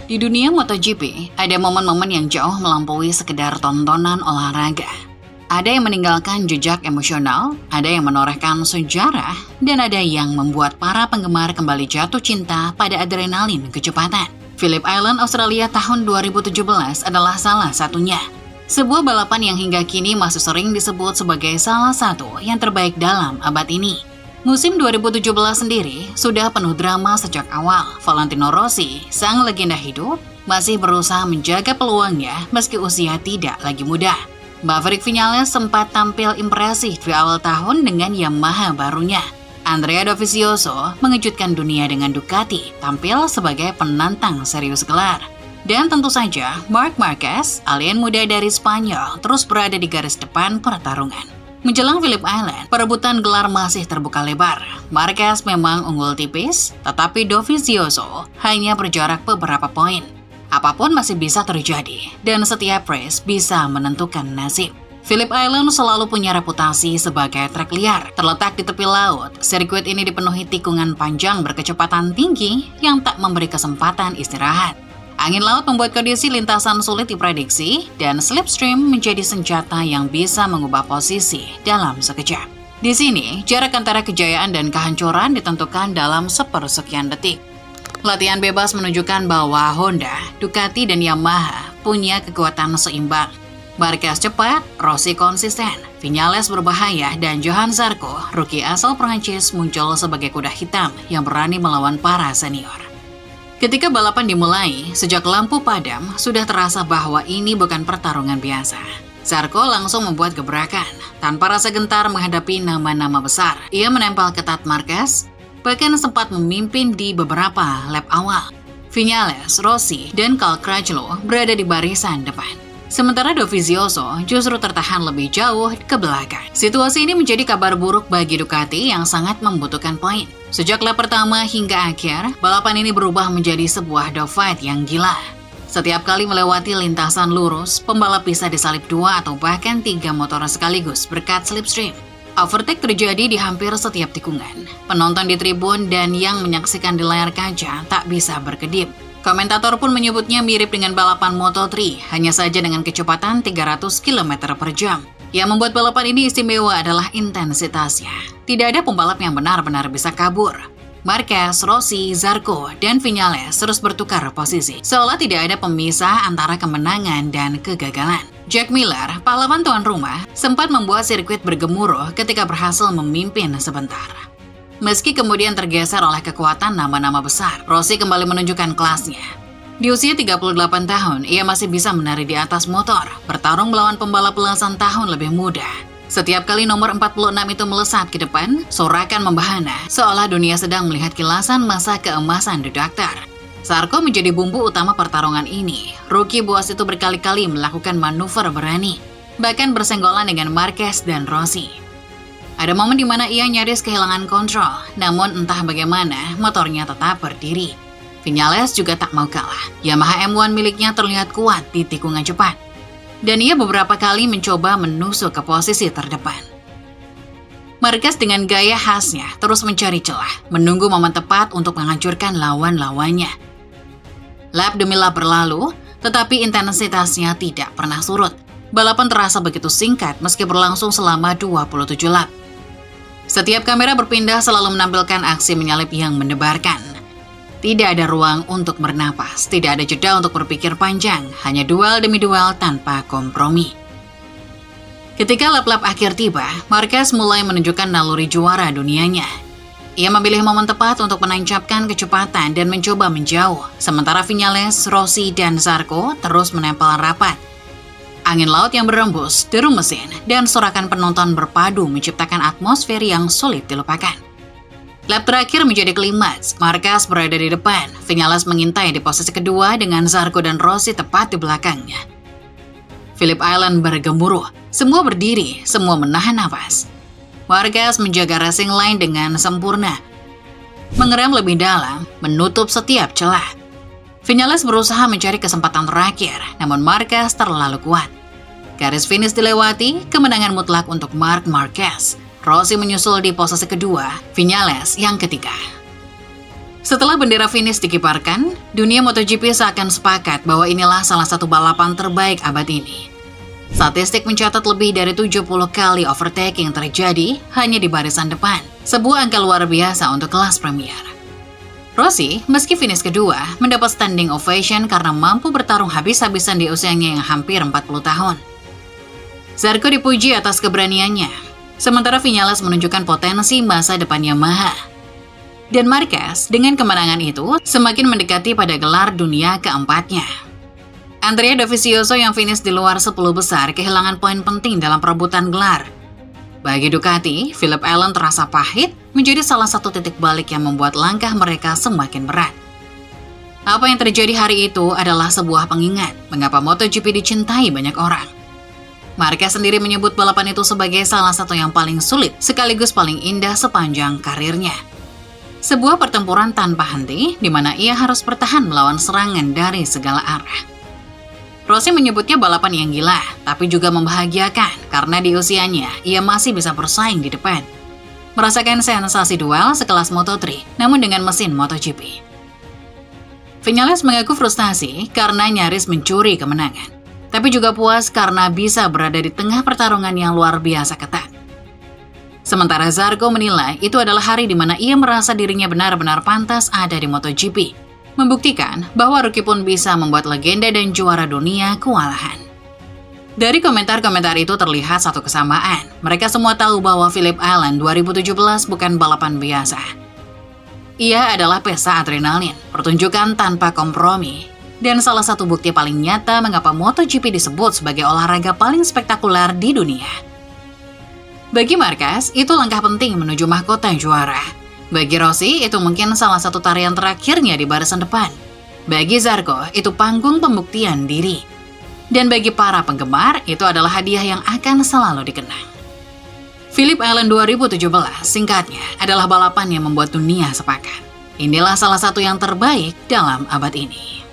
Di dunia MotoGP, ada momen-momen yang jauh melampaui sekedar tontonan olahraga. Ada yang meninggalkan jejak emosional, ada yang menorehkan sejarah, dan ada yang membuat para penggemar kembali jatuh cinta pada adrenalin kecepatan. Phillip Island, Australia tahun 2017 adalah salah satunya. Sebuah balapan yang hingga kini masih sering disebut sebagai salah satu yang terbaik dalam abad ini. Musim 2017 sendiri sudah penuh drama sejak awal. Valentino Rossi, sang legenda hidup, masih berusaha menjaga peluangnya meski usia tidak lagi muda. Maverick Viñales sempat tampil impresif di awal tahun dengan Yamaha barunya. Andrea Dovizioso mengejutkan dunia dengan Ducati, tampil sebagai penantang serius gelar. Dan tentu saja, Marc Marquez, alien muda dari Spanyol, terus berada di garis depan pertarungan. Menjelang Phillip Island, perebutan gelar masih terbuka lebar. Marquez memang unggul tipis, tetapi Dovizioso hanya berjarak beberapa poin. Apapun masih bisa terjadi, dan setiap race bisa menentukan nasib. Phillip Island selalu punya reputasi sebagai trek liar. Terletak di tepi laut, sirkuit ini dipenuhi tikungan panjang berkecepatan tinggi yang tak memberi kesempatan istirahat. Angin laut membuat kondisi lintasan sulit diprediksi, dan slipstream menjadi senjata yang bisa mengubah posisi dalam sekejap. Di sini, jarak antara kejayaan dan kehancuran ditentukan dalam sepersekian detik. Latihan bebas menunjukkan bahwa Honda, Ducati, dan Yamaha punya kekuatan seimbang. Marquez cepat, Rossi konsisten, Viñales berbahaya, dan Johann Zarco, rookie asal Prancis, muncul sebagai kuda hitam yang berani melawan para senior. Ketika balapan dimulai, sejak lampu padam, sudah terasa bahwa ini bukan pertarungan biasa. Zarco langsung membuat gebrakan. Tanpa rasa gentar menghadapi nama-nama besar, ia menempel ketat Marquez, bahkan sempat memimpin di beberapa lap awal. Viñales, Rossi, dan Cal Crutchlow berada di barisan depan. Sementara Dovizioso justru tertahan lebih jauh ke belakang. Situasi ini menjadi kabar buruk bagi Ducati yang sangat membutuhkan poin. Sejak lap pertama hingga akhir, balapan ini berubah menjadi sebuah dogfight yang gila. Setiap kali melewati lintasan lurus, pembalap bisa disalip 2 atau bahkan 3 motor sekaligus berkat slipstream. Overtake terjadi di hampir setiap tikungan. Penonton di tribun dan yang menyaksikan di layar kaca tak bisa berkedip. Komentator pun menyebutnya mirip dengan balapan Moto3, hanya saja dengan kecepatan 300 km per jam. Yang membuat balapan ini istimewa adalah intensitasnya. Tidak ada pembalap yang benar-benar bisa kabur. Marquez, Rossi, Zarco, dan Viñales terus bertukar posisi, seolah tidak ada pemisah antara kemenangan dan kegagalan. Jack Miller, pahlawan tuan rumah, sempat membuat sirkuit bergemuruh ketika berhasil memimpin sebentar. Meski kemudian tergeser oleh kekuatan nama-nama besar, Rossi kembali menunjukkan kelasnya. Di usia 38 tahun, ia masih bisa menari di atas motor, bertarung melawan pembalap belasan tahun lebih muda. Setiap kali nomor 46 itu melesat ke depan, sorakan membahana, seolah dunia sedang melihat kilasan masa keemasan The Doctor. Zarco menjadi bumbu utama pertarungan ini. Rookie buas itu berkali-kali melakukan manuver berani, bahkan bersenggolan dengan Marquez dan Rossi. Ada momen di mana ia nyaris kehilangan kontrol, namun entah bagaimana motornya tetap berdiri. Viñales juga tak mau kalah. Yamaha M1 miliknya terlihat kuat di tikungan cepat, dan ia beberapa kali mencoba menusuk ke posisi terdepan. Marquez dengan gaya khasnya terus mencari celah, menunggu momen tepat untuk menghancurkan lawan-lawannya. Lap demi lap berlalu, tetapi intensitasnya tidak pernah surut. Balapan terasa begitu singkat meski berlangsung selama 27 lap. Setiap kamera berpindah selalu menampilkan aksi menyalip yang mendebarkan. Tidak ada ruang untuk bernapas, tidak ada jeda untuk berpikir panjang, hanya duel demi duel tanpa kompromi. Ketika lap-lap akhir tiba, Marquez mulai menunjukkan naluri juara dunianya. Ia memilih momen tepat untuk menancapkan kecepatan dan mencoba menjauh, sementara Viñales, Rossi, dan Zarco terus menempel rapat. Angin laut yang berembus, deru mesin, dan sorakan penonton berpadu menciptakan atmosfer yang sulit dilupakan. Lap terakhir menjadi klimaks, Marquez berada di depan, Viñales mengintai di posisi kedua dengan Zarco dan Rossi tepat di belakangnya. Phillip Island bergemuruh, semua berdiri, semua menahan nafas. Marquez menjaga racing line dengan sempurna, mengerem lebih dalam, menutup setiap celah. Viñales berusaha mencari kesempatan terakhir, namun Marquez terlalu kuat. Garis finish dilewati, kemenangan mutlak untuk Marc Marquez. Rossi menyusul di posisi kedua, Viñales yang ketiga. Setelah bendera finish dikibarkan, dunia MotoGP seakan sepakat bahwa inilah salah satu balapan terbaik abad ini. Statistik mencatat lebih dari 70 kali overtaking terjadi hanya di barisan depan, sebuah angka luar biasa untuk kelas Premier. Rossi, meski finish kedua, mendapat standing ovation karena mampu bertarung habis-habisan di usianya yang hampir 40 tahun. Zarco dipuji atas keberaniannya, sementara Viñales menunjukkan potensi masa depan Yamaha. Dan Marquez dengan kemenangan itu semakin mendekati pada gelar dunia keempatnya. Andrea Dovizioso yang finish di luar 10 besar kehilangan poin penting dalam perebutan gelar. Bagi Ducati, Phillip Island terasa pahit menjadi salah satu titik balik yang membuat langkah mereka semakin berat. Apa yang terjadi hari itu adalah sebuah pengingat mengapa MotoGP dicintai banyak orang. Marquez sendiri menyebut balapan itu sebagai salah satu yang paling sulit sekaligus paling indah sepanjang karirnya. Sebuah pertempuran tanpa henti di mana ia harus bertahan melawan serangan dari segala arah. Rossi menyebutnya balapan yang gila, tapi juga membahagiakan karena di usianya ia masih bisa bersaing di depan. Merasakan sensasi duel sekelas Moto3, namun dengan mesin MotoGP. Viñales mengaku frustasi karena nyaris mencuri kemenangan, tapi juga puas karena bisa berada di tengah pertarungan yang luar biasa ketat. Sementara Zarco menilai itu adalah hari di mana ia merasa dirinya benar-benar pantas ada di MotoGP, membuktikan bahwa rookie pun bisa membuat legenda dan juara dunia kewalahan. Dari komentar-komentar itu terlihat satu kesamaan. Mereka semua tahu bahwa Phillip Island 2017 bukan balapan biasa. Ia adalah pesta adrenalin, pertunjukan tanpa kompromi, dan salah satu bukti paling nyata mengapa MotoGP disebut sebagai olahraga paling spektakuler di dunia. Bagi Marquez, itu langkah penting menuju mahkota juara. Bagi Rossi, itu mungkin salah satu tarian terakhirnya di barisan depan. Bagi Zarco, itu panggung pembuktian diri. Dan bagi para penggemar, itu adalah hadiah yang akan selalu dikenang. Phillip Island 2017, singkatnya, adalah balapan yang membuat dunia sepakat. Inilah salah satu yang terbaik dalam abad ini.